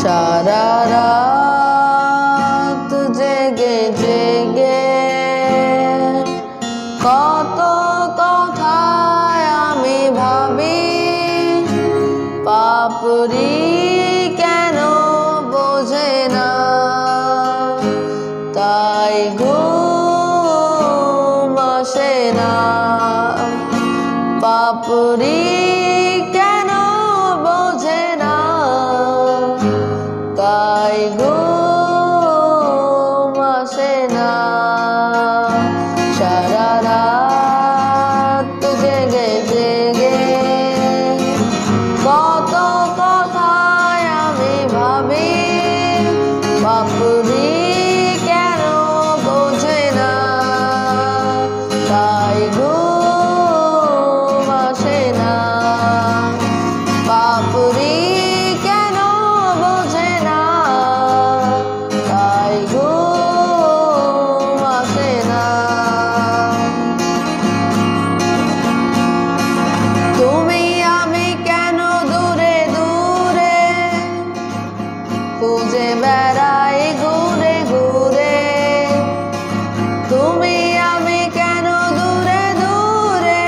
সারা রাত জেগে জেগে কত কথায় আমি ভাবি, পাপড়ি কেন বোঝে না, তাই ঘুম আসে না। পাপড়ি কেন বোঝে না, তাই ঘুম আসে না। সারা রাত জেগে জেগে কত কথায় আমি ভাবি, পাপড়ি কেন বোঝে না, তাই ঘুম আসে না। পাপড়ি কেন বোঝে না, তাই ঘুম আসে না। তুমি আমি কেন দূরে দূরে খুঁজে বেড়াই ঘুরে ঘুরে, তুমি আমি কেন দূরে দূরে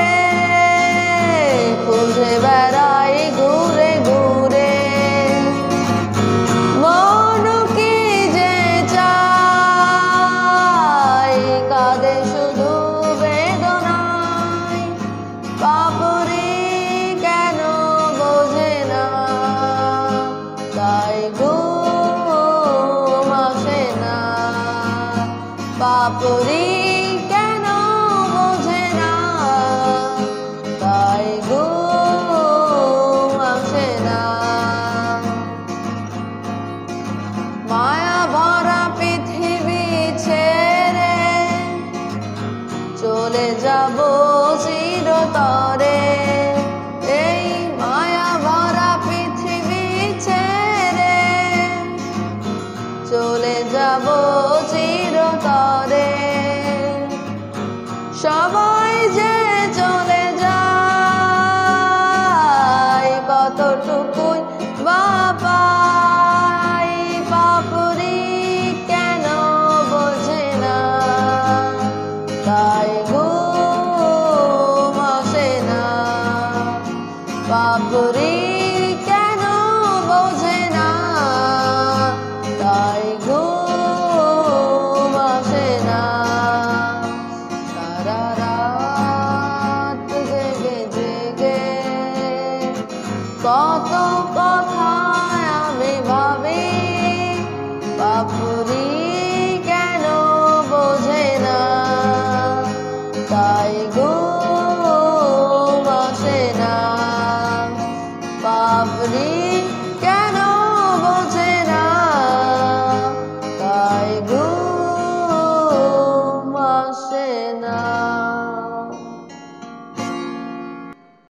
খুঁজে বেড়াই ঘুরে ঘুরে। মন কি যে চাই কাঁদে শুধু বেদনায়, পাপড়ি কেন বোঝে না, তাই ঘুম আসে না। পাপড়ি কেন বোঝে না, তাই ঘুম আসে না। মায়া ভরা পৃথিবী ছেড়ে চলে যাব চিরতরে, এই মায়া ভরা পৃথিবী ছেড়ে চলে যাব চিরতরে। সবাই যে চলে যায় কতটুকুই বা